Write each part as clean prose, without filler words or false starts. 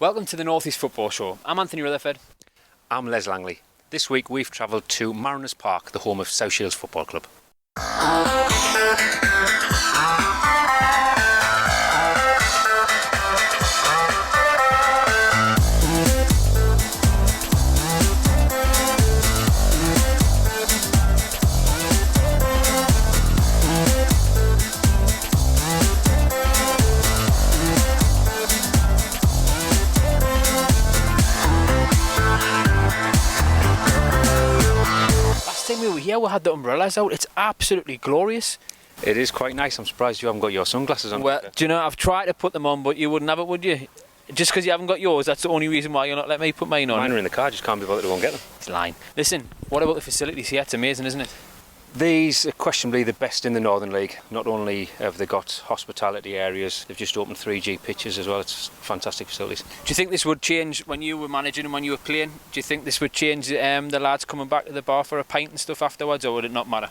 Welcome to the North East Football Show. I'm Anthony Rutherford. I'm Les Langley. This week we've travelled to Mariners Park, the home of South Shields Football Club. We were here, we had the umbrellas out. It's absolutely glorious. It is quite nice. I'm surprised you haven't got your sunglasses on. Well, do you know, I've tried to put them on, but you wouldn't have it, would you? Just because you haven't got yours, that's the only reason why you're not letting me put mine on. Mine are in the car, just can't be bothered to go and get them. It's lying. Listen, what about the facilities here? It's amazing, isn't it? These are questionably the best in the Northern League. Not only have they got hospitality areas, they've just opened 3G pitches as well. It's fantastic facilities. Do you think this would change when you were managing and when you were playing? Do you think this would change the lads coming back to the bar for a pint and stuff afterwards, or would it not matter?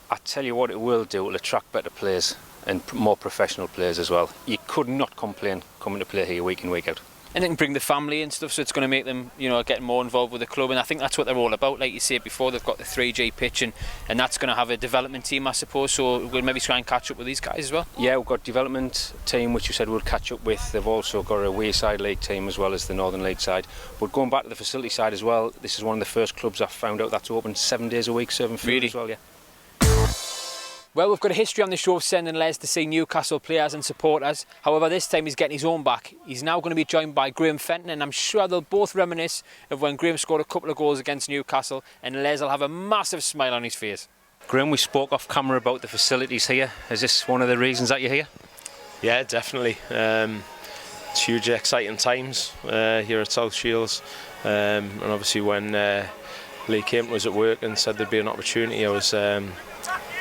I tell you what it will do, it'll attract better players and more professional players as well. You could not complain coming to play here week in, week out. And it can bring the family and stuff, so it's going to make them, get more involved with the club, and I think that's what they're all about. Like you said before, they've got the 3G pitch, and that's going to have a development team, I suppose, so we'll maybe try and catch up with these guys as well. Yeah, we've got development team, which you said we'll catch up with. They've also got a Wearside League team as well as the Northern League side. But going back to the facility side as well, this is one of the first clubs I've found out that's open 7 days a week serving food really? As well, yeah. Well, we've got a history on the show of sending Les to see Newcastle players and supporters. However, this time he's getting his own back. He's now going to be joined by Graham Fenton, and I'm sure they'll both reminisce of when Graham scored a couple of goals against Newcastle, and Les will have a massive smile on his face. Graham, we spoke off camera about the facilities here. Is this one of the reasons that you're here? Yeah, definitely. It's hugely exciting times here at South Shields, and obviously when Lee Kemp was at work and said there'd be an opportunity, I was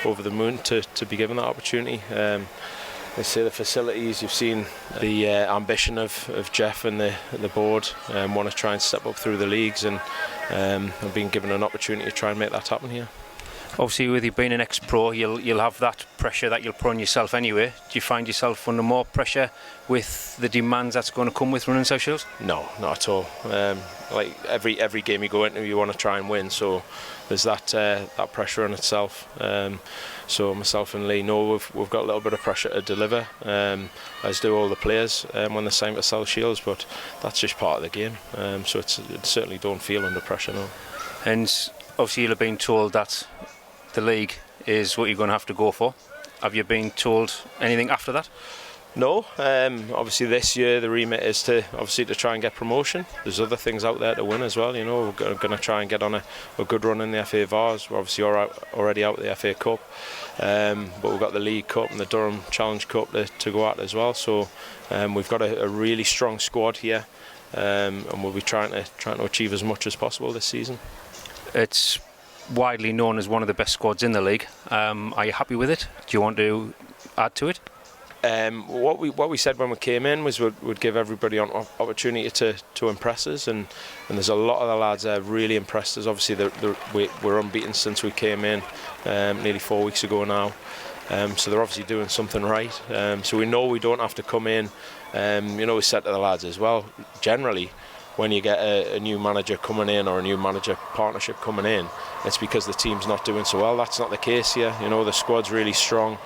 over the moon to be given that opportunity. They say the facilities, you've seen the ambition of Jeff and the board want to try and step up through the leagues, and I've been given an opportunity to try and make that happen here. Obviously, with you being an ex-pro, you'll have that pressure that you'll put on yourself anyway. Do you find yourself under more pressure with the demands that's going to come with running South Shields? No, not at all. Like every game you go into, you want to try and win, so there's that pressure on itself. So myself and Lee know we've got a little bit of pressure to deliver, as do all the players when they're signed with South Shields, but that's just part of the game. So it certainly don't feel under pressure, no. And obviously you'll have been told that the league is what you're going to have to go for. Have you been told anything after that? No, obviously this year the remit is to try and get promotion. There's other things out there to win as well. We're going to try and get on a good run in the FA Vars. We're obviously already out of the FA Cup, but we've got the League Cup and the Durham Challenge Cup to go at as well. So we've got a really strong squad here, and we'll be trying to achieve as much as possible this season. It's widely known as one of the best squads in the league. Are you happy with it? Do you want to add to it? What we said when we came in was we'd give everybody an opportunity to impress us, and there's a lot of the lads that have really impressed us. Obviously we're unbeaten since we came in nearly 4 weeks ago now, so they're obviously doing something right. So we know we don't have to come in. We said to the lads as well, generally when you get a new manager coming in or a new manager partnership coming in, it's because the team's not doing so well. That's not the case here. The squad's really strong.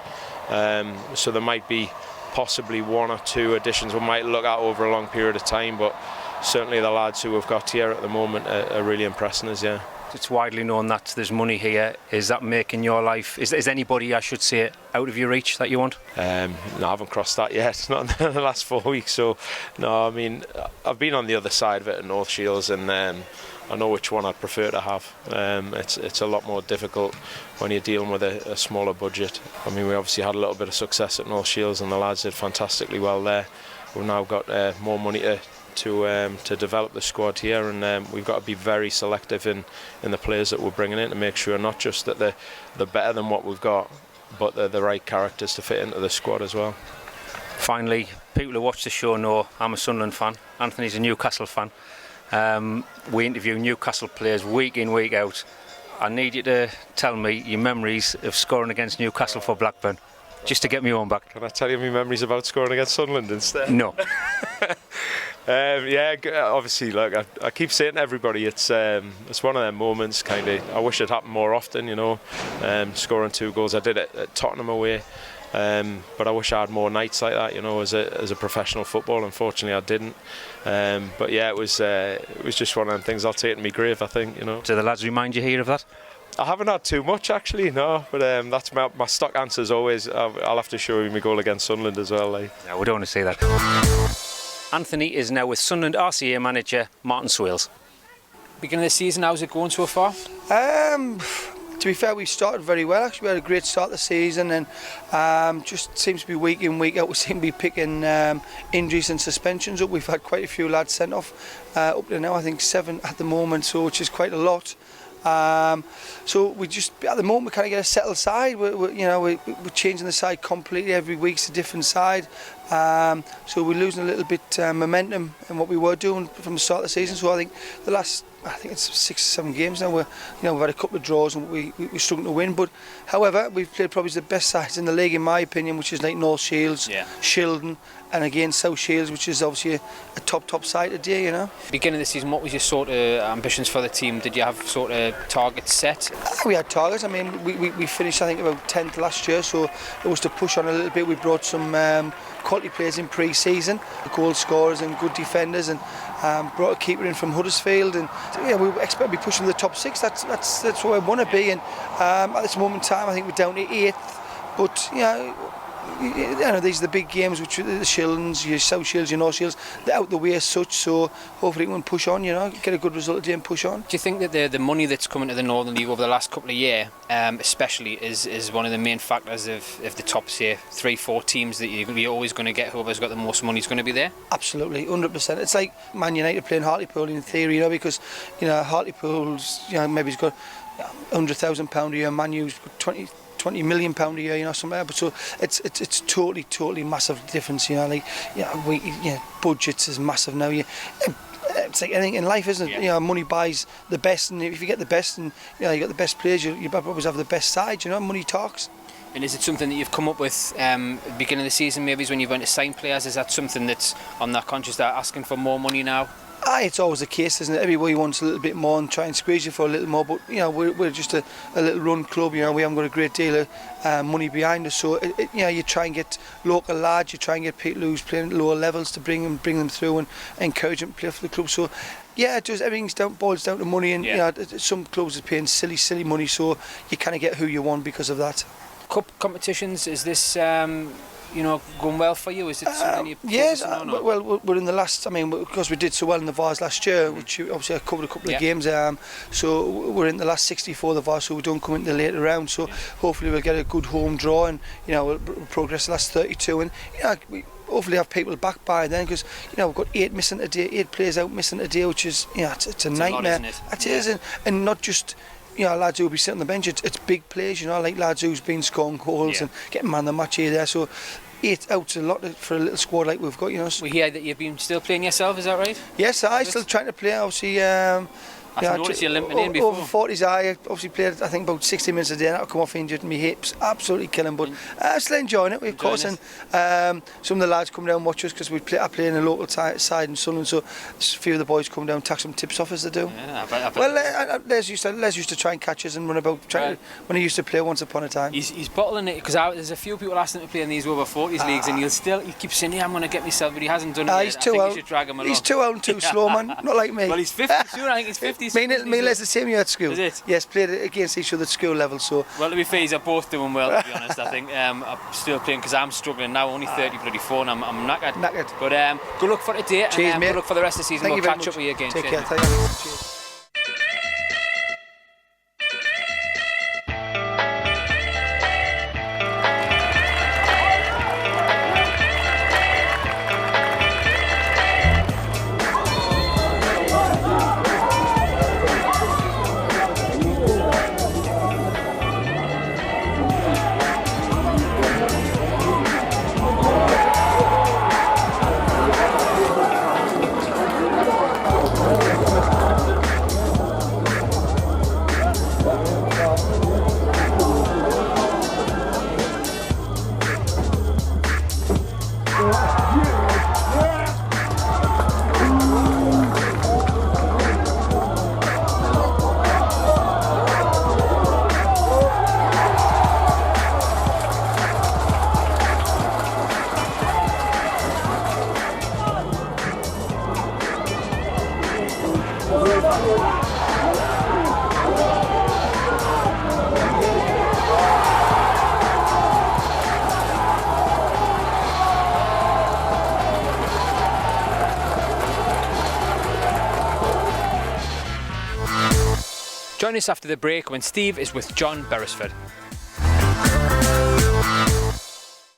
So there might be possibly one or two additions we might look at over a long period of time, but certainly the lads who we've got here at the moment are really impressing us, yeah. It's widely known that there's money here. Is that making your life, is anybody, I should say, out of your reach that you want? No, I haven't crossed that yet, not in the last 4 weeks. So no, I mean, I've been on the other side of it at North Shields, and I know which one I'd prefer to have. It's a lot more difficult when you're dealing with a smaller budget. I mean, we obviously had a little bit of success at North Shields, and the lads did fantastically well there. We've now got more money to develop the squad here, and we've got to be very selective in the players that we're bringing in to make sure not just that they're better than what we've got, but they're the right characters to fit into the squad as well. Finally, people who watch the show know I'm a Sunderland fan. Anthony's a Newcastle fan. We interview Newcastle players week in, week out. I need you to tell me your memories of scoring against Newcastle for Blackburn, just to get me own back. Can I tell you my memories about scoring against Sunderland instead? No. Obviously, look, I keep saying to everybody, it's one of them moments. Kind of, I wish it happened more often. Scoring 2 goals. I did it at Tottenham away, but I wish I had more nights like that. As a professional footballer. Unfortunately, I didn't. But yeah, it was just one of them things I'll take in my grave. I think. Do the lads remind you here of that? I haven't had too much actually, no. But that's my stock answer is always. I'll have to show you my goal against Sunderland as well. No, we don't want to see that. Anthony is now with Sunderland RCA manager Martin Swales. Beginning of the season, how's it going so far? To be fair, we started very well. Actually, we had a great start of the season, and just seems to be week in, week out. We seem to be picking injuries and suspensions up. We've had quite a few lads sent off up to now. I think 7 at the moment, so which is quite a lot. So we just at the moment we kind of get a settled side. We're changing the side completely every week. It's a different side. So we're losing a little bit momentum in what we were doing from the start of the season. So I think it's 6 or 7 games now. We've had a couple of draws and we're struggling to win. But however, we've played probably the best sides in the league in my opinion, which is like North Shields, Shildon, and again South Shields, which is obviously a top side today. Beginning of the season, what was your sort of ambitions for the team? Did you have sort of targets set? We had targets. I mean, we finished I think about 10th last year, so it was to push on a little bit. We brought some quality players in pre-season, goal scorers and good defenders, and brought a keeper in from Huddersfield, and we expect to be pushing the top 6. That's where I want to be, and at this moment in time I think we're down to 8th, but these are the big games, which are the Shildons, your South Shields, your North Shields, they're out the way as such, so hopefully we can push on, get a good result today and push on. Do you think that the money that's coming to the Northern League over the last couple of years, especially, is one of the main factors of the top, say, 3-4 teams that you're always going to get? Whoever's got the most money is going to be there? Absolutely, 100%. It's like Man United playing Hartlepool in theory, because Hartlepool's, maybe he's got £100,000 a year, Man U's got 20 million pound a year, something like that. But so it's totally massive difference, budgets is massive now. It's like anything in life, isn't it? Money buys the best, and if you get the best, and you got the best players, you always have the best side. Money talks. And is it something that you've come up with at the beginning of the season? Maybe when you went to sign players, is that something that's on that conscious, that asking for more money now? It's always the case, isn't it? Everybody wants a little bit more and try and squeeze you for a little more, but we're just a little run club. We haven't got a great deal of money behind us, so you try and get local lads, you try and get people who's playing at lower levels to bring them through and encourage them to play for the club. So everything's boils down to money, and some clubs are paying silly money, so you kind of get who you want because of that. Cup competitions, is this going well for you? Is it something you're yes, focusing on? well, we're in the last, because we did so well in the Vars last year, which obviously I covered a couple of games, so we're in the last 64 of the Vars, so we don't come into the later round, so hopefully we'll get a good home draw, and we'll progress the last 32, and we hopefully have people back by then, because we've got 8 missing today, 8 players out missing today, which is it's a nightmare. It is, and not just lads who'll be sitting on the bench. It's big players, like lads who's been scoring goals and getting man of the match here there. So 8 out's a lot for a little squad like we've got. We hear that you've been still playing yourself. Is that right? Yes, I'm still trying to play. Obviously, I noticed you limping in before. Over 40s, I obviously played, I think, about 60 minutes a day, and I'll come off injured, and my hips absolutely killing. But I'm still enjoying it, of course. And some of the lads come down and watch us, because I play in a local side in Sunderland, so a few of the boys come down and take some tips off as they do. Yeah, I bet. Well, Les used to try and catch us and run about when he used to play once upon a time. He's bottling it, because there's a few people asking him to play in these over 40s leagues, and he keeps saying, I'm going to get myself, but he hasn't done it yet. He's too old. You should drag him along. He's too old and too slow, man. Not like me. Well, he's 50 soon. I think he's 50. Me and Les the same year at school. Is it? Yes, played against each other at school level. So. Well, to be fair, they're both doing well, to be honest. I think I'm still playing, because I'm struggling now, only 34, and I'm knackered. But good luck for today. Cheers, and mate. Good luck for the rest of the season. Thank We'll you catch up with you again. Take Cheers, care. mate. Thank you. Cheers. Join us after the break when Steve is with John Beresford.